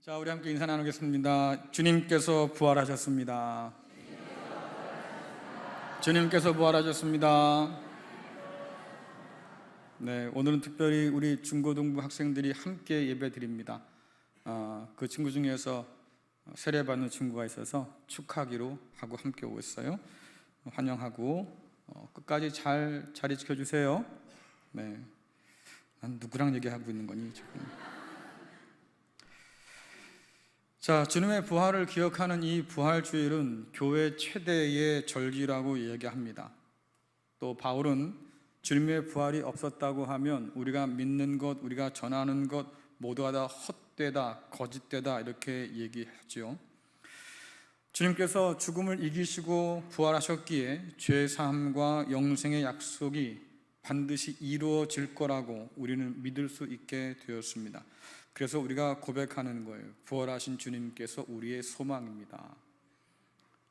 자, 우리 함께 인사 나누겠습니다. 주님께서 부활하셨습니다. 주님께서 부활하셨습니다. 네, 오늘은 특별히 우리 중고등부 학생들이 함께 예배 드립니다. 그 친구 중에서 세례받는 친구가 있어서 축하하기로 하고 함께 오고 있어요. 환영하고 끝까지 잘 자리 지켜주세요. 네, 난 누구랑 얘기하고 있는 거니 지금? 자, 주님의 부활을 기억하는 이 부활주일은 교회 최대의 절기라고 얘기합니다. 또 바울은 주님의 부활이 없었다고 하면 우리가 믿는 것, 우리가 전하는 것 모두가 다 헛되다, 거짓되다 이렇게 얘기하죠. 주님께서 죽음을 이기시고 부활하셨기에 죄 사함과 영생의 약속이 반드시 이루어질 거라고 우리는 믿을 수 있게 되었습니다. 그래서 우리가 고백하는 거예요. 부활하신 주님께서 우리의 소망입니다.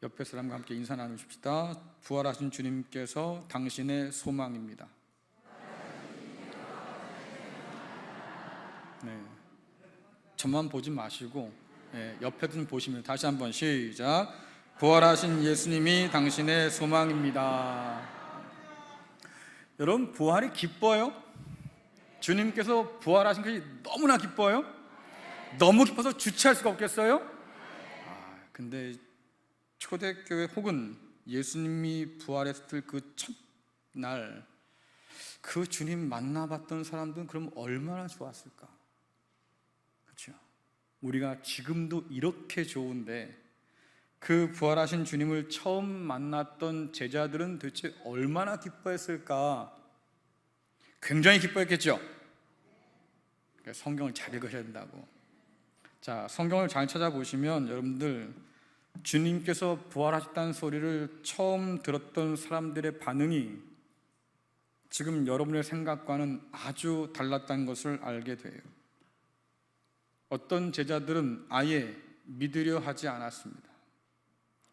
옆에 사람과 함께 인사 나누십시다. 부활하신 주님께서 당신의 소망입니다. 네, 저만 보지 마시고 옆에 분 보시면 다시 한번 시작. 부활하신 예수님이 당신의 소망입니다. 여러분, 부활이 기뻐요? 주님께서 부활하신 것이 너무나 기뻐요? 너무 기뻐서 주체할 수가 없겠어요? 근데 초대교회 혹은 예수님이 부활했을 그 첫날 그 주님 만나봤던 사람들은 그럼 얼마나 좋았을까? 그렇죠? 우리가 지금도 이렇게 좋은데 그 부활하신 주님을 처음 만났던 제자들은 도대체 얼마나 기뻐했을까? 굉장히 기뻐했겠죠? 성경을 잘 읽으셔야 된다고. 자, 성경을 잘 찾아보시면 여러분들 주님께서 부활하셨다는 소리를 처음 들었던 사람들의 반응이 지금 여러분의 생각과는 아주 달랐다는 것을 알게 돼요. 어떤 제자들은 아예 믿으려 하지 않았습니다.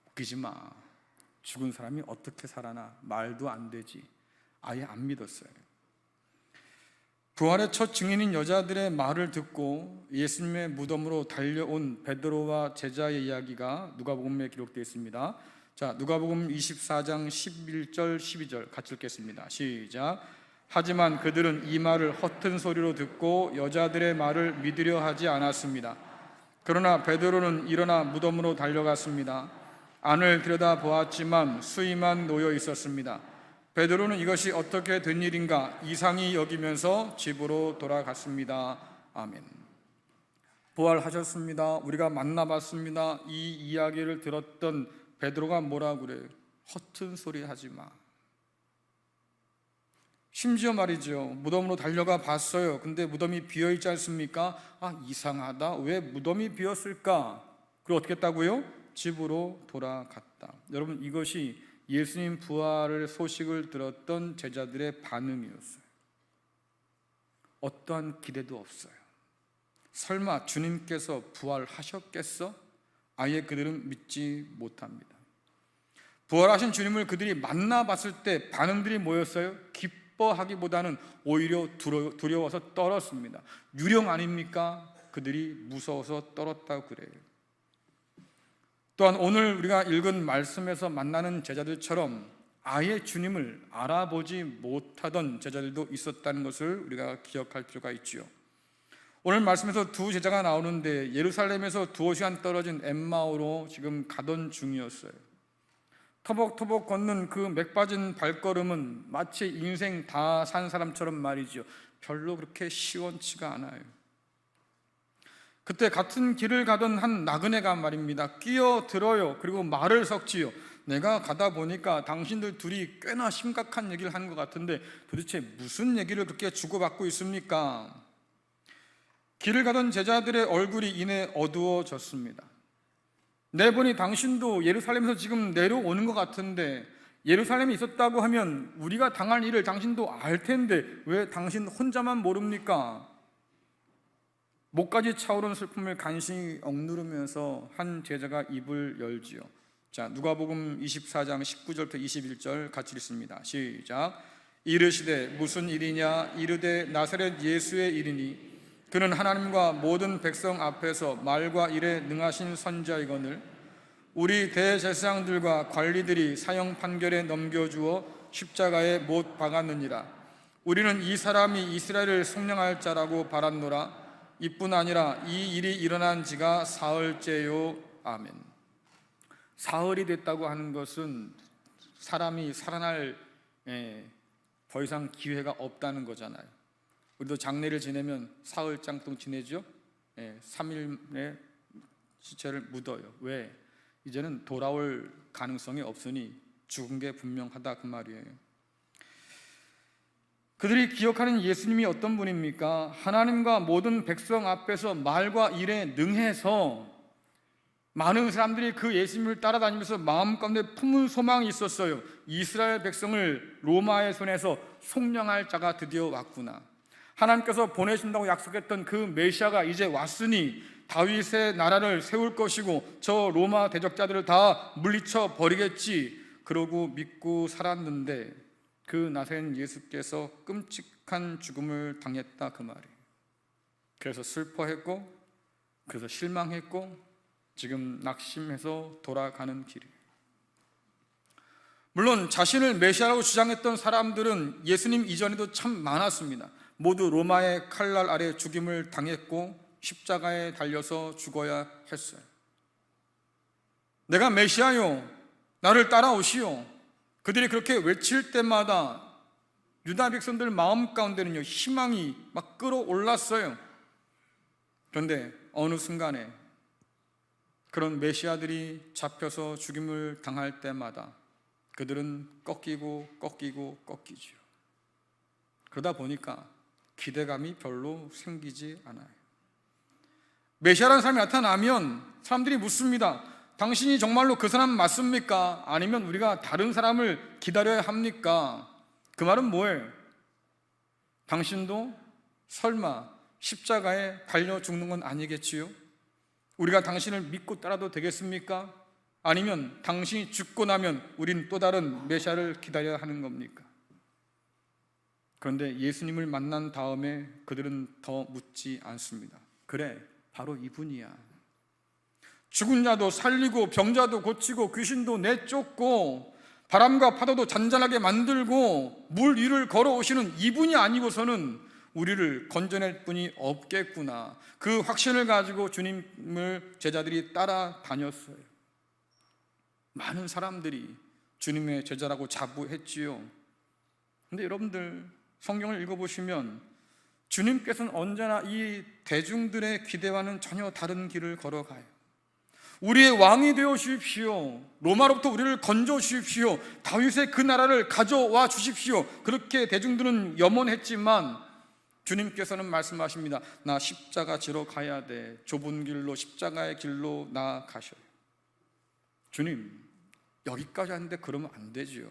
웃기지 마. 죽은 사람이 어떻게 살아나? 말도 안 되지. 아예 안 믿었어요. 부활의 첫 증인인 여자들의 말을 듣고 예수님의 무덤으로 달려온 베드로와 제자의 이야기가 누가복음에 기록되어 있습니다. 자, 누가복음 24장 11절 12절 같이 읽겠습니다. 시작. 하지만 그들은 이 말을 허튼 소리로 듣고 여자들의 말을 믿으려 하지 않았습니다. 그러나 베드로는 일어나 무덤으로 달려갔습니다. 안을 들여다보았지만 수의만 놓여 있었습니다. 베드로는 이것이 어떻게 된 일인가 이상히 여기면서 집으로 돌아갔습니다. 아멘. 부활하셨습니다. 우리가 만나봤습니다. 이 이야기를 들었던 베드로가 뭐라고 그래요? 허튼 소리 하지 마. 심지어 말이죠, 무덤으로 달려가 봤어요. 근데 무덤이 비어있지 않습니까? 이상하다. 왜 무덤이 비었을까? 그리고 어떻게 했다고요? 집으로 돌아갔다. 여러분, 이것이 예수님 부활의 소식을 들었던 제자들의 반응이었어요. 어떠한 기대도 없어요. 설마 주님께서 부활하셨겠어? 아예 그들은 믿지 못합니다. 부활하신 주님을 그들이 만나봤을 때 반응들이 뭐였어요? 기뻐하기보다는 오히려 두려워서 떨었습니다. 유령 아닙니까? 그들이 무서워서 떨었다고 그래요. 또한 오늘 우리가 읽은 말씀에서 만나는 제자들처럼 아예 주님을 알아보지 못하던 제자들도 있었다는 것을 우리가 기억할 필요가 있지요. 오늘 말씀에서 두 제자가 나오는데 예루살렘에서 두어 시간 떨어진 엠마오로 지금 가던 중이었어요. 터벅터벅 걷는 그 맥 빠진 발걸음은 마치 인생 다 산 사람처럼 말이죠, 별로 그렇게 시원치가 않아요. 그때 같은 길을 가던 한 나그네가 말입니다, 끼어들어요. 그리고 말을 섞지요. 내가 가다 보니까 당신들 둘이 꽤나 심각한 얘기를 한 것 같은데 도대체 무슨 얘기를 그렇게 주고받고 있습니까? 길을 가던 제자들의 얼굴이 이내 어두워졌습니다. 내보니 당신도 예루살렘에서 지금 내려오는 것 같은데 예루살렘에 있었다고 하면 우리가 당할 일을 당신도 알 텐데 왜 당신 혼자만 모릅니까? 목까지 차오른 슬픔을 간신히 억누르면서 한 제자가 입을 열지요. 자, 누가복음 24장 19절부터 21절 같이 읽습니다. 시작. 이르시되 무슨 일이냐? 이르되 나사렛 예수의 일이니 그는 하나님과 모든 백성 앞에서 말과 일에 능하신 선지자이거늘 우리 대제사장들과 관리들이 사형 판결에 넘겨주어 십자가에 못 박았느니라. 우리는 이 사람이 이스라엘을 속량할 자라고 바랐노라. 이뿐 아니라 이 일이 일어난 지가 사흘째요. 아멘. 사흘이 됐다고 하는 것은 사람이 살아날 더 이상 기회가 없다는 거잖아요. 우리도 장례를 지내면 사흘장 동안 지내죠. 3일에 시체를 묻어요. 왜? 이제는 돌아올 가능성이 없으니 죽은 게 분명하다 그 말이에요. 그들이 기억하는 예수님이 어떤 분입니까? 하나님과 모든 백성 앞에서 말과 일에 능해서 많은 사람들이 그 예수님을 따라다니면서 마음 가운데 품은 소망이 있었어요. 이스라엘 백성을 로마의 손에서 속량할 자가 드디어 왔구나. 하나님께서 보내신다고 약속했던 그 메시아가 이제 왔으니 다윗의 나라를 세울 것이고 저 로마 대적자들을 다 물리쳐 버리겠지. 그러고 믿고 살았는데 그 나사렛 예수께서 끔찍한 죽음을 당했다 그 말이에요. 그래서 슬퍼했고, 그래서 실망했고, 지금 낙심해서 돌아가는 길이에요. 물론 자신을 메시아라고 주장했던 사람들은 예수님 이전에도 참 많았습니다. 모두 로마의 칼날 아래 죽임을 당했고 십자가에 달려서 죽어야 했어요. 내가 메시아요, 나를 따라오시오. 그들이 그렇게 외칠 때마다 유다 백성들 마음 가운데는요, 희망이 막 끌어올랐어요. 그런데 어느 순간에 그런 메시아들이 잡혀서 죽임을 당할 때마다 그들은 꺾이죠. 그러다 보니까 기대감이 별로 생기지 않아요. 메시아라는 사람이 나타나면 사람들이 묻습니다. 당신이 정말로 그 사람 맞습니까? 아니면 우리가 다른 사람을 기다려야 합니까? 그 말은 뭐예요? 당신도 설마 십자가에 달려 죽는 건 아니겠지요? 우리가 당신을 믿고 따라도 되겠습니까? 아니면 당신이 죽고 나면 우린 또 다른 메시아를 기다려야 하는 겁니까? 그런데 예수님을 만난 다음에 그들은 더 묻지 않습니다. 그래, 바로 이분이야. 죽은 자도 살리고 병자도 고치고 귀신도 내쫓고 바람과 파도도 잔잔하게 만들고 물 위를 걸어오시는 이분이 아니고서는 우리를 건져낼 분이 없겠구나. 그 확신을 가지고 주님을 제자들이 따라다녔어요. 많은 사람들이 주님의 제자라고 자부했지요. 그런데 여러분들 성경을 읽어보시면 주님께서는 언제나 이 대중들의 기대와는 전혀 다른 길을 걸어가요. 우리의 왕이 되어 주십시오. 로마로부터 우리를 건져 주십시오. 다윗의 그 나라를 가져와 주십시오. 그렇게 대중들은 염원했지만 주님께서는 말씀하십니다. 나 십자가 지러 가야 돼. 좁은 길로 십자가의 길로 나아가셔요. 주님, 여기까지 하는데 그러면 안 되죠.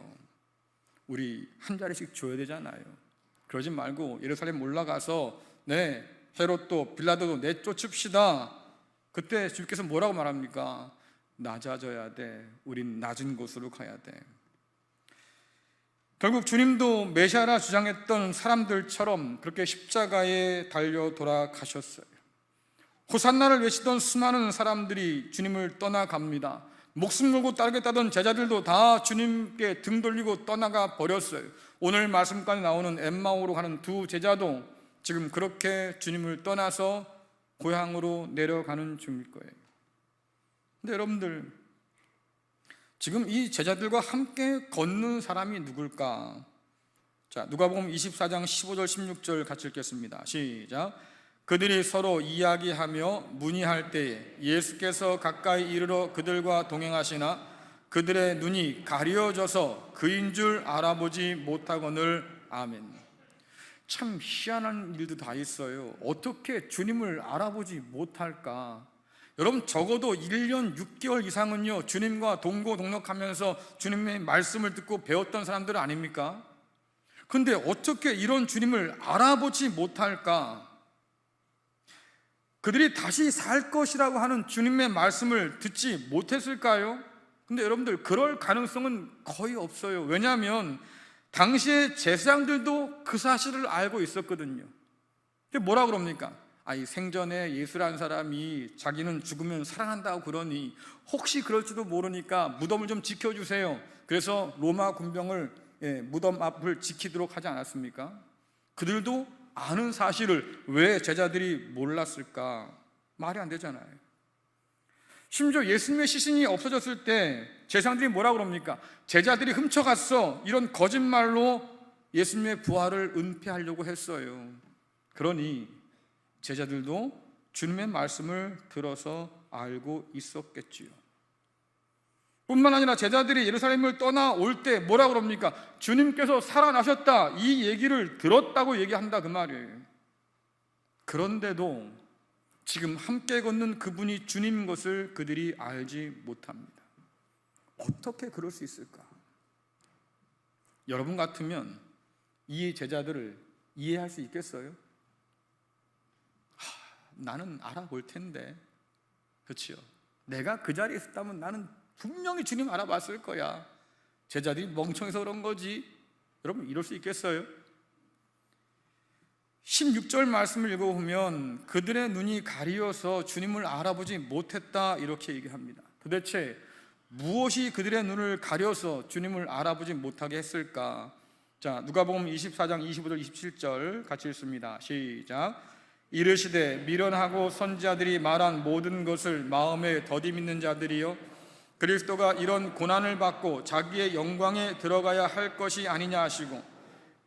우리 한 자리씩 줘야 되잖아요. 그러지 말고 예루살렘 올라가서 헤롯도 빌라도도 내쫓읍시다. 그때 주님께서 뭐라고 말합니까? 낮아져야 돼. 우린 낮은 곳으로 가야 돼. 결국 주님도 메시아라 주장했던 사람들처럼 그렇게 십자가에 달려 돌아가셨어요. 호산나를 외치던 수많은 사람들이 주님을 떠나갑니다. 목숨 걸고 따르겠다던 제자들도 다 주님께 등 돌리고 떠나가 버렸어요. 오늘 말씀까지 나오는 엠마오로 가는 두 제자도 지금 그렇게 주님을 떠나서 고향으로 내려가는 중일 거예요. 근데 여러분들, 지금 이 제자들과 함께 걷는 사람이 누굴까? 자, 누가복음 24장 15절 16절 같이 읽겠습니다. 시작. 그들이 서로 이야기하며 문의할 때에 예수께서 가까이 이르러 그들과 동행하시나 그들의 눈이 가려져서 그인 줄 알아보지 못하거늘. 아멘. 참 희한한 일도 다 있어요. 어떻게 주님을 알아보지 못할까? 여러분, 적어도 1년 6개월 이상은요 주님과 동고동락하면서 주님의 말씀을 듣고 배웠던 사람들 아닙니까? 근데 어떻게 이런 주님을 알아보지 못할까? 그들이 다시 살 것이라고 하는 주님의 말씀을 듣지 못했을까요? 근데 여러분들, 그럴 가능성은 거의 없어요. 왜냐하면 당시의 제사장들도 그 사실을 알고 있었거든요. 근데 뭐라 그럽니까? 아니 생전에 예수라는 사람이 자기는 죽으면 살아난다고 그러니 혹시 그럴지도 모르니까 무덤을 좀 지켜주세요. 그래서 로마 군병을 무덤 앞을 지키도록 하지 않았습니까? 그들도 아는 사실을 왜 제자들이 몰랐을까? 말이 안 되잖아요. 심지어 예수님의 시신이 없어졌을 때 제사장들이 뭐라고 그럽니까? 제자들이 훔쳐갔어. 이런 거짓말로 예수님의 부활을 은폐하려고 했어요. 그러니 제자들도 주님의 말씀을 들어서 알고 있었겠지요. 뿐만 아니라 제자들이 예루살렘을 떠나올 때 뭐라고 그럽니까? 주님께서 살아나셨다, 이 얘기를 들었다고 얘기한다 그 말이에요. 그런데도 지금 함께 걷는 그분이 주님인 것을 그들이 알지 못합니다. 어떻게 그럴 수 있을까? 여러분 같으면 이 제자들을 이해할 수 있겠어요? 나는 알아볼 텐데, 그렇죠? 내가 그 자리에 있었다면 나는 분명히 주님 알아봤을 거야. 제자들이 멍청해서 그런 거지. 여러분 이럴 수 있겠어요? 16절 말씀을 읽어보면 그들의 눈이 가리어서 주님을 알아보지 못했다 이렇게 얘기합니다. 도대체 무엇이 그들의 눈을 가려서 주님을 알아보지 못하게 했을까? 자, 누가복음 24장 25절 27절 같이 읽습니다. 시작. 이르시되 미련하고 선지자들이 말한 모든 것을 마음에 더디 믿는 자들이여, 그리스도가 이런 고난을 받고 자기의 영광에 들어가야 할 것이 아니냐 하시고,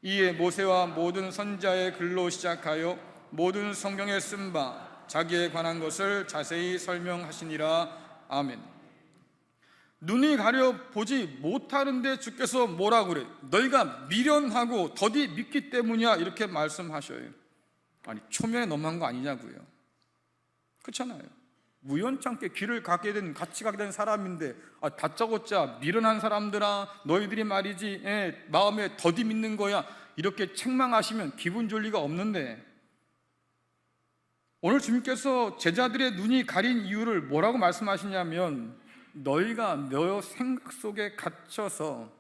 이에 모세와 모든 선지자의 글로 시작하여 모든 성경에 쓴 바 자기에 관한 것을 자세히 설명하시니라. 아멘. 눈이 가려 보지 못하는데 주께서 뭐라고 그래? 너희가 미련하고 더디 믿기 때문이야 이렇게 말씀하셔요. 아니 초면에 너무한 거 아니냐고요. 그렇잖아요. 우연찮게 귀를 갖게 된, 같이 가게 된 사람인데 다짜고짜 미련한 사람들아 너희들이 말이지 마음에 더디 믿는 거야 이렇게 책망하시면 기분 좋을 리가 없는데, 오늘 주님께서 제자들의 눈이 가린 이유를 뭐라고 말씀하시냐면, 너희가 너 생각 속에 갇혀서,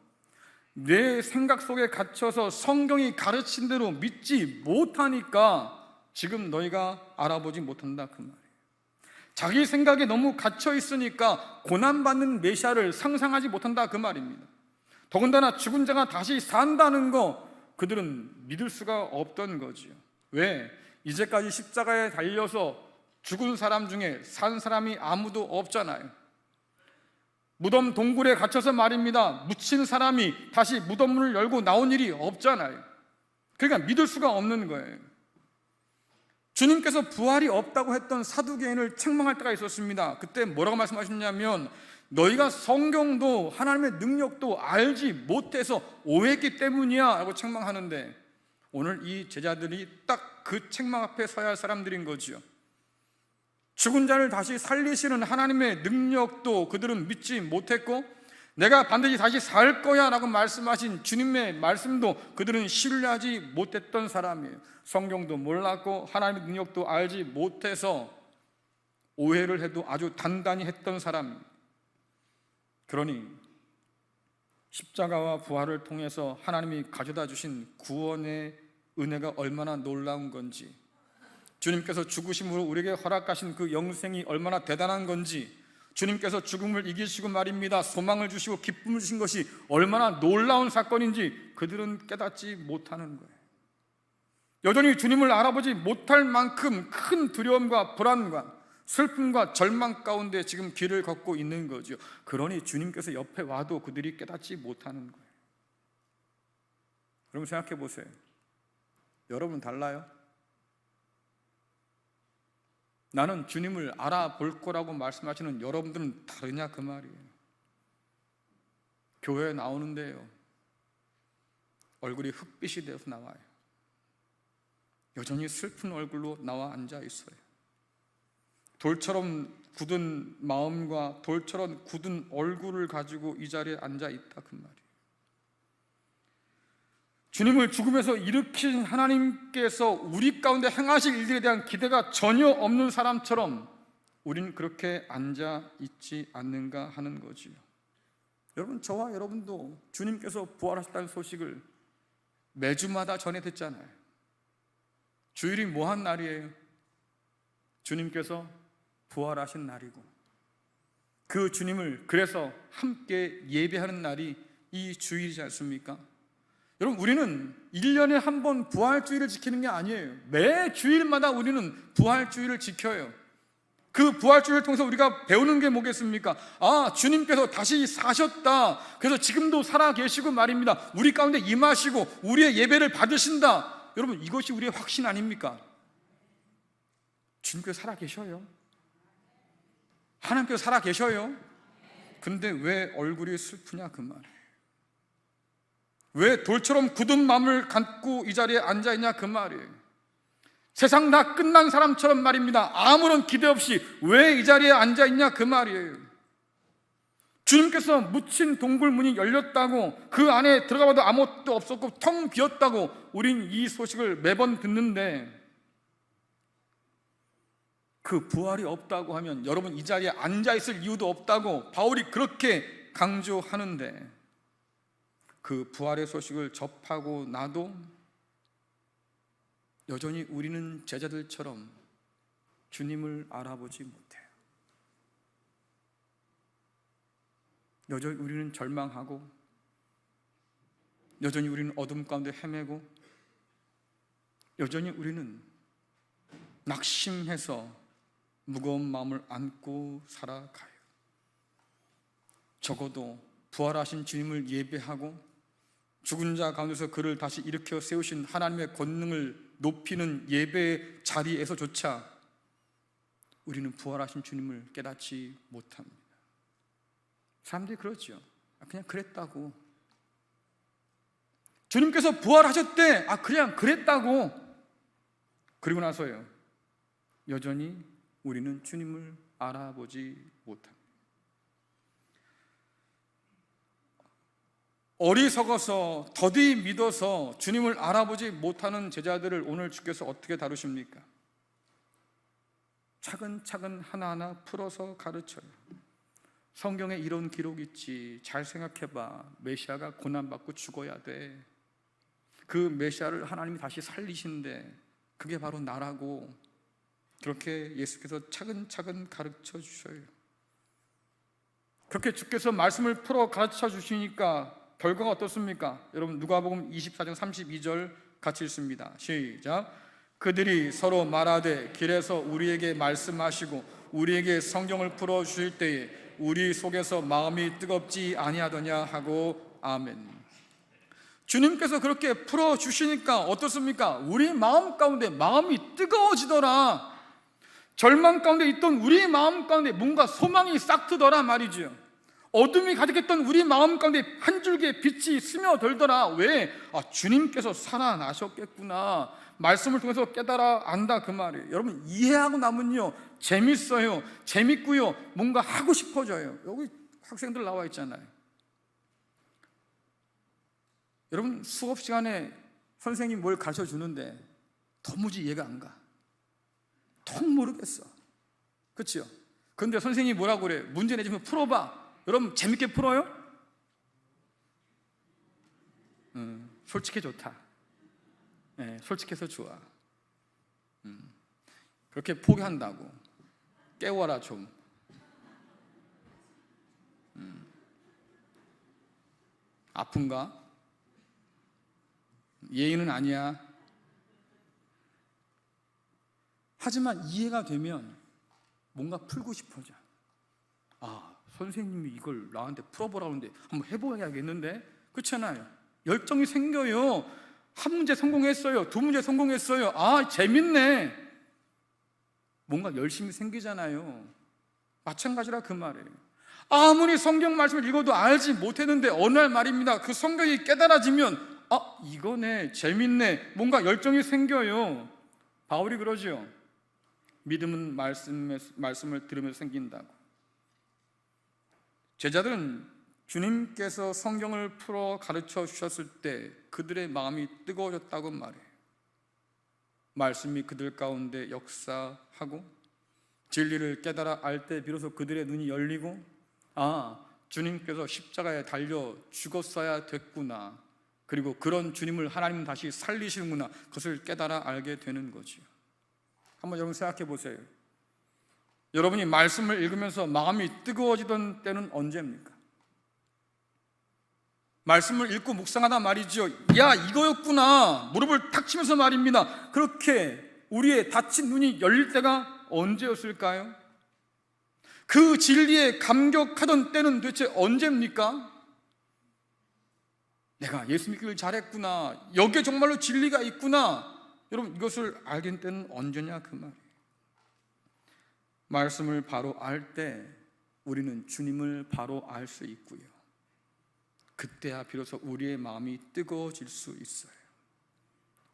내 생각 속에 갇혀서 성경이 가르친 대로 믿지 못하니까 지금 너희가 알아보지 못한다 그 말이에요. 자기 생각에 너무 갇혀 있으니까 고난받는 메시아를 상상하지 못한다 그 말입니다. 더군다나 죽은 자가 다시 산다는 거 그들은 믿을 수가 없던 거지요. 왜? 이제까지 십자가에 달려서 죽은 사람 중에 산 사람이 아무도 없잖아요. 무덤 동굴에 갇혀서 말입니다, 묻힌 사람이 다시 무덤문을 열고 나온 일이 없잖아요. 그러니까 믿을 수가 없는 거예요. 주님께서 부활이 없다고 했던 사두개인을 책망할 때가 있었습니다. 그때 뭐라고 말씀하셨냐면, 너희가 성경도 하나님의 능력도 알지 못해서 오해했기 때문이야 라고 책망하는데, 오늘 이 제자들이 딱 그 책망 앞에 서야 할 사람들인 거지요. 죽은 자를 다시 살리시는 하나님의 능력도 그들은 믿지 못했고, 내가 반드시 다시 살 거야 라고 말씀하신 주님의 말씀도 그들은 신뢰하지 못했던 사람이에요. 성경도 몰랐고 하나님의 능력도 알지 못해서 오해를 해도 아주 단단히 했던 사람. 그러니 십자가와 부활을 통해서 하나님이 가져다 주신 구원의 은혜가 얼마나 놀라운 건지, 주님께서 죽으심으로 우리에게 허락하신 그 영생이 얼마나 대단한 건지, 주님께서 죽음을 이기시고 말입니다 소망을 주시고 기쁨을 주신 것이 얼마나 놀라운 사건인지 그들은 깨닫지 못하는 거예요. 여전히 주님을 알아보지 못할 만큼 큰 두려움과 불안과 슬픔과 절망 가운데 지금 길을 걷고 있는 거죠. 그러니 주님께서 옆에 와도 그들이 깨닫지 못하는 거예요. 여러분 생각해 보세요. 여러분 달라요? 나는 주님을 알아볼 거라고 말씀하시는 여러분들은 다르냐 그 말이에요. 교회에 나오는데요, 얼굴이 흑빛이 되어서 나와요. 여전히 슬픈 얼굴로 나와 앉아 있어요. 돌처럼 굳은 마음과 돌처럼 굳은 얼굴을 가지고 이 자리에 앉아 있다 그 말이에요. 주님을 죽음에서 일으킨 하나님께서 우리 가운데 행하실 일들에 대한 기대가 전혀 없는 사람처럼 우리는 그렇게 앉아 있지 않는가 하는 거지요. 여러분, 저와 여러분도 주님께서 부활하셨다는 소식을 매주마다 전해 듣잖아요. 주일이 뭐한 날이에요? 주님께서 부활하신 날이고, 그 주님을 그래서 함께 예배하는 날이 이 주일이지 않습니까? 여러분, 우리는 1년에 한 번 부활주일을 지키는 게 아니에요. 매 주일마다 우리는 부활주일을 지켜요. 그 부활주일을 통해서 우리가 배우는 게 뭐겠습니까? 아, 주님께서 다시 사셨다. 그래서 지금도 살아계시고 말입니다. 우리 가운데 임하시고 우리의 예배를 받으신다. 여러분, 이것이 우리의 확신 아닙니까? 주님께서 살아계셔요. 하나님께서 살아계셔요. 근데 왜 얼굴이 슬프냐 그 말이에요. 왜 돌처럼 굳은 마음을 갖고 이 자리에 앉아있냐 그 말이에요. 세상 다 끝난 사람처럼 말입니다. 아무런 기대 없이 왜 이 자리에 앉아있냐 그 말이에요. 주님께서 묻힌 동굴 문이 열렸다고, 그 안에 들어가봐도 아무것도 없었고 텅 비었다고 우린 이 소식을 매번 듣는데, 그 부활이 없다고 하면 여러분 이 자리에 앉아있을 이유도 없다고 바울이 그렇게 강조하는데, 그 부활의 소식을 접하고 나도 여전히 우리는 제자들처럼 주님을 알아보지 못해요. 여전히 우리는 절망하고, 여전히 우리는 어둠 가운데 헤매고, 여전히 우리는 낙심해서 무거운 마음을 안고 살아가요. 적어도 부활하신 주님을 예배하고 죽은 자 가운데서 그를 다시 일으켜 세우신 하나님의 권능을 높이는 예배의 자리에서조차 우리는 부활하신 주님을 깨닫지 못합니다. 사람들이 그러죠. 그냥 그랬다고. 주님께서 부활하셨대. 그냥 그랬다고. 그리고 나서요, 여전히 우리는 주님을 알아보지 못합니다. 어리석어서 더디 믿어서 주님을 알아보지 못하는 제자들을 오늘 주께서 어떻게 다루십니까? 차근차근 하나하나 풀어서 가르쳐요. 성경에 이런 기록 있지. 잘 생각해봐. 메시아가 고난받고 죽어야 돼. 그 메시아를 하나님이 다시 살리신대. 그게 바로 나라고. 그렇게 예수께서 차근차근 가르쳐 주셔요. 그렇게 주께서 말씀을 풀어 가르쳐 주시니까 결과가 어떻습니까? 여러분, 누가복음 24장 32절 같이 읽습니다. 시작. 그들이 서로 말하되 길에서 우리에게 말씀하시고 우리에게 성경을 풀어 주실 때에 우리 속에서 마음이 뜨겁지 아니하더냐 하고 아멘. 주님께서 그렇게 풀어 주시니까 어떻습니까? 우리 마음 가운데 마음이 뜨거워지더라. 절망 가운데 있던 우리 마음 가운데 뭔가 소망이 싹 트더라 말이죠. 어둠이 가득했던 우리 마음 가운데 한 줄기의 빛이 스며들더라. 왜? 주님께서 살아나셨겠구나. 말씀을 통해서 깨달아 안다 그 말이에요. 여러분, 이해하고 나면요 재밌어요. 재밌고요, 뭔가 하고 싶어져요. 여기 학생들 나와 있잖아요. 여러분, 수업 시간에 선생님이 뭘 가르쳐 주는데 도무지 이해가 안 가. 통 모르겠어. 그렇죠? 그런데 선생님이 뭐라고 그래? 문제 내주면 풀어봐. 여러분, 재밌게 풀어요? 솔직해 좋다. 네, 솔직해서 좋아. 그렇게 포기한다고. 깨워라 좀. 아픈가? 예의는 아니야. 하지만 이해가 되면 뭔가 풀고 싶어져. 선생님이 이걸 나한테 풀어보라고 하는데 한번 해봐야겠는데? 그렇잖아요. 열정이 생겨요. 한 문제 성공했어요. 두 문제 성공했어요. 재밌네. 뭔가 열심히 생기잖아요. 마찬가지라 그 말이에요. 아무리 성경 말씀을 읽어도 알지 못했는데 어느 날 말입니다, 그 성경이 깨달아지면 이거네, 재밌네, 뭔가 열정이 생겨요. 바울이 그러죠. 믿음은 말씀을 들으면서 생긴다고. 제자들은 주님께서 성경을 풀어 가르쳐 주셨을 때 그들의 마음이 뜨거워졌다고 말해요. 말씀이 그들 가운데 역사하고 진리를 깨달아 알 때 비로소 그들의 눈이 열리고 주님께서 십자가에 달려 죽었어야 됐구나. 그리고 그런 주님을 하나님은 다시 살리시는구나. 그것을 깨달아 알게 되는 거죠. 한번 여러분 생각해 보세요. 여러분이 말씀을 읽으면서 마음이 뜨거워지던 때는 언제입니까? 말씀을 읽고 묵상하다 말이죠. 야, 이거였구나. 무릎을 탁 치면서 말입니다. 그렇게 우리의 닫힌 눈이 열릴 때가 언제였을까요? 그 진리에 감격하던 때는 도대체 언제입니까? 내가 예수 믿기를 잘했구나. 여기에 정말로 진리가 있구나. 여러분, 이것을 알게 때는 언제냐 그 말이에요. 말씀을 바로 알 때 우리는 주님을 바로 알 수 있고요. 그때야 비로소 우리의 마음이 뜨거워질 수 있어요.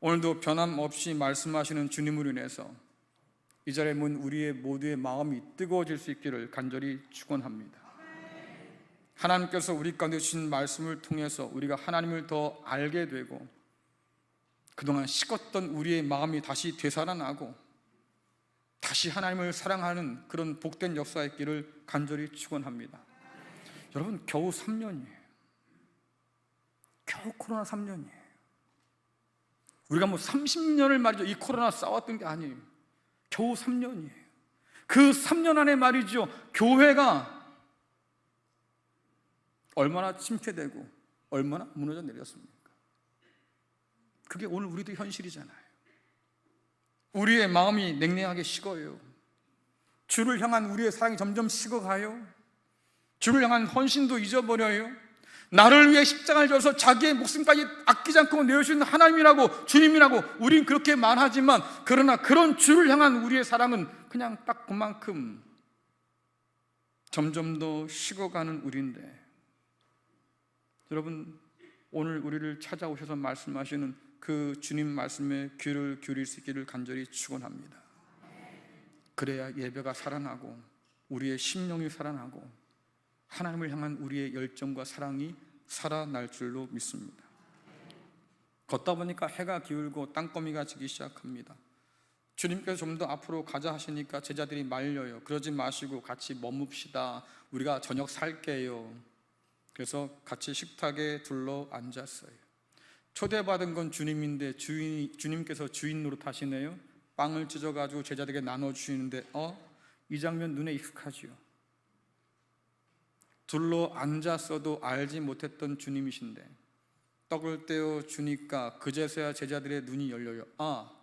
오늘도 변함없이 말씀하시는 주님으로 인해서 이 자리에 모인 우리의 모두의 마음이 뜨거워질 수 있기를 간절히 축원합니다. 하나님께서 우리 가운데 주신 말씀을 통해서 우리가 하나님을 더 알게 되고 그동안 식었던 우리의 마음이 다시 되살아나고 다시 하나님을 사랑하는 그런 복된 역사가 있기를 간절히 축원합니다. 여러분, 겨우 3년이에요. 겨우 코로나 3년이에요. 우리가 뭐 30년을 말이죠, 이 코로나 싸웠던 게 아니에요. 겨우 3년이에요. 그 3년 안에 말이죠, 교회가 얼마나 침체되고 얼마나 무너져 내렸습니까? 그게 오늘 우리도 현실이잖아요. 우리의 마음이 냉랭하게 식어요. 주를 향한 우리의 사랑이 점점 식어가요. 주를 향한 헌신도 잊어버려요. 나를 위해 십자가를 져서 자기의 목숨까지 아끼지 않고 내어주신 하나님이라고, 주님이라고 우린 그렇게 말하지만, 그러나 그런 주를 향한 우리의 사랑은 그냥 딱 그만큼 점점 더 식어가는 우리인데, 여러분, 오늘 우리를 찾아오셔서 말씀하시는 그 주님 말씀에 귀를 기울일 수 있기를 간절히 축원합니다. 그래야 예배가 살아나고 우리의 심령이 살아나고 하나님을 향한 우리의 열정과 사랑이 살아날 줄로 믿습니다. 걷다 보니까 해가 기울고 땅거미가 지기 시작합니다. 주님께서 좀 더 앞으로 가자 하시니까 제자들이 말려요. 그러지 마시고 같이 머뭅시다. 우리가 저녁 살게요. 그래서 같이 식탁에 둘러 앉았어요. 초대받은 건 주님인데 주님께서 주인 노릇하시네요. 빵을 찢어가지고 제자들에게 나눠주시는데 이 장면 눈에 익숙하지요. 둘러 앉았어도 알지 못했던 주님이신데 떡을 떼어 주니까 그제서야 제자들의 눈이 열려요.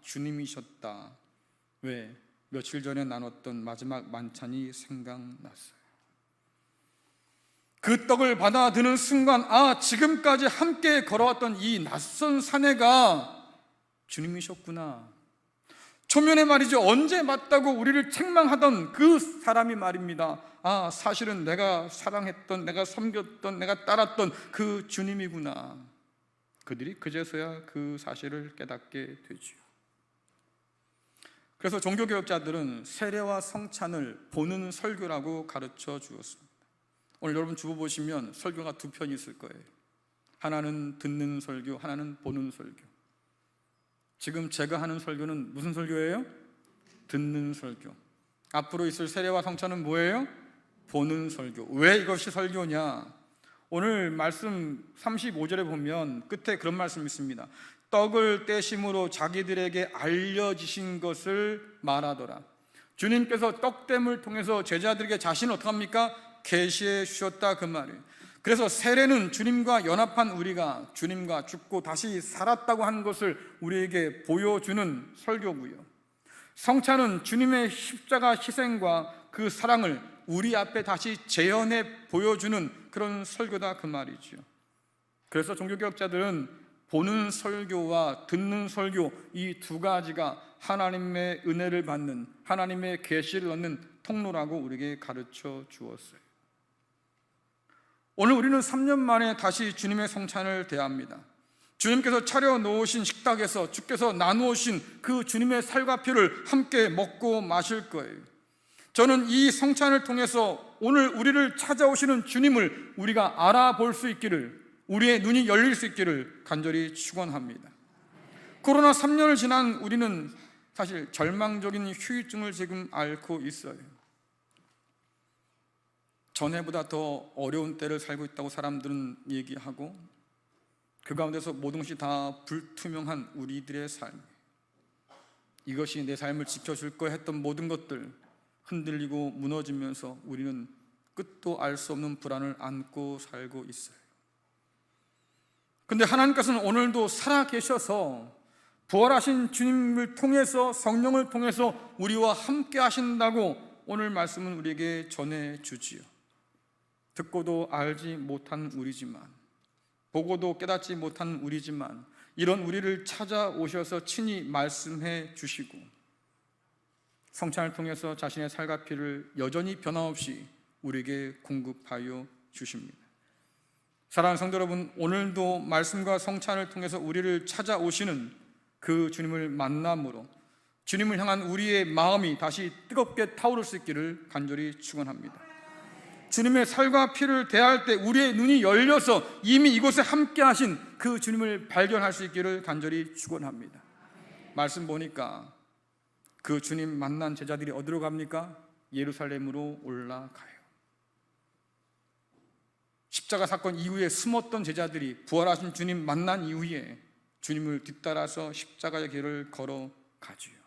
주님이셨다. 왜? 며칠 전에 나눴던 마지막 만찬이 생각났어요. 그 떡을 받아드는 순간 지금까지 함께 걸어왔던 이 낯선 사내가 주님이셨구나. 초면에 말이죠, 언제 맞다고 우리를 책망하던 그 사람이 말입니다. 사실은 내가 사랑했던, 내가 섬겼던, 내가 따랐던 그 주님이구나. 그들이 그제서야 그 사실을 깨닫게 되죠. 그래서 종교개혁자들은 세례와 성찬을 보는 설교라고 가르쳐 주었습니다. 오늘 여러분 주보 보시면 설교가 두 편이 있을 거예요. 하나는 듣는 설교, 하나는 보는 설교. 지금 제가 하는 설교는 무슨 설교예요? 듣는 설교. 앞으로 있을 세례와 성찬은 뭐예요? 보는 설교. 왜 이것이 설교냐? 오늘 말씀 35절에 보면 끝에 그런 말씀이 있습니다. 떡을 떼심으로 자기들에게 알려지신 것을 말하더라. 주님께서 떡됨을 통해서 제자들에게 자신을 어떻게 합니까? 계시해 주셨다 그 말이에요. 그래서 세례는 주님과 연합한 우리가 주님과 죽고 다시 살았다고 하는 것을 우리에게 보여주는 설교고요. 성찬은 주님의 십자가 희생과 그 사랑을 우리 앞에 다시 재현해 보여주는 그런 설교다 그 말이죠. 그래서 종교개혁자들은 보는 설교와 듣는 설교, 이 두 가지가 하나님의 은혜를 받는, 하나님의 계시를 얻는 통로라고 우리에게 가르쳐 주었어요. 오늘 우리는 3년 만에 다시 주님의 성찬을 대합니다. 주님께서 차려놓으신 식탁에서 주께서 나누신 그 주님의 살과 피를 함께 먹고 마실 거예요. 저는 이 성찬을 통해서 오늘 우리를 찾아오시는 주님을 우리가 알아볼 수 있기를, 우리의 눈이 열릴 수 있기를 간절히 축원합니다. 코로나 3년을 지난 우리는 사실 절망적인 후유증을 지금 앓고 있어요. 전에보다 더 어려운 때를 살고 있다고 사람들은 얘기하고, 그 가운데서 모든 것이 다 불투명한 우리들의 삶, 이것이 내 삶을 지켜줄 거야 했던 모든 것들 흔들리고 무너지면서 우리는 끝도 알 수 없는 불안을 안고 살고 있어요. 근데 하나님께서는 오늘도 살아계셔서 부활하신 주님을 통해서, 성령을 통해서 우리와 함께 하신다고 오늘 말씀은 우리에게 전해주지요. 듣고도 알지 못한 우리지만, 보고도 깨닫지 못한 우리지만, 이런 우리를 찾아오셔서 친히 말씀해 주시고 성찬을 통해서 자신의 살과 피를 여전히 변함없이 우리에게 공급하여 주십니다. 사랑하는 성도 여러분, 오늘도 말씀과 성찬을 통해서 우리를 찾아오시는 그 주님을 만남으로 주님을 향한 우리의 마음이 다시 뜨겁게 타오를 수 있기를 간절히 축원합니다. 주님의 살과 피를 대할 때 우리의 눈이 열려서 이미 이곳에 함께 하신 그 주님을 발견할 수 있기를 간절히 축원합니다. 말씀 보니까 그 주님 만난 제자들이 어디로 갑니까? 예루살렘으로 올라가요. 십자가 사건 이후에 숨었던 제자들이 부활하신 주님 만난 이후에 주님을 뒤따라서 십자가의 길을 걸어가지요.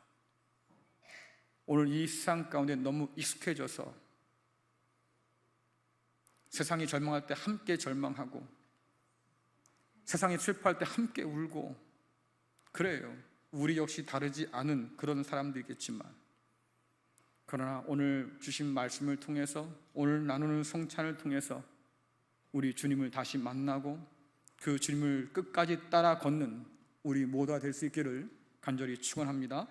오늘 이 세상 가운데 너무 익숙해져서 세상이 절망할 때 함께 절망하고 세상이 슬퍼할 때 함께 울고 그래요. 우리 역시 다르지 않은 그런 사람들이겠지만, 그러나 오늘 주신 말씀을 통해서, 오늘 나누는 성찬을 통해서 우리 주님을 다시 만나고 그 주님을 끝까지 따라 걷는 우리 모두가 될 수 있기를 간절히 축원합니다.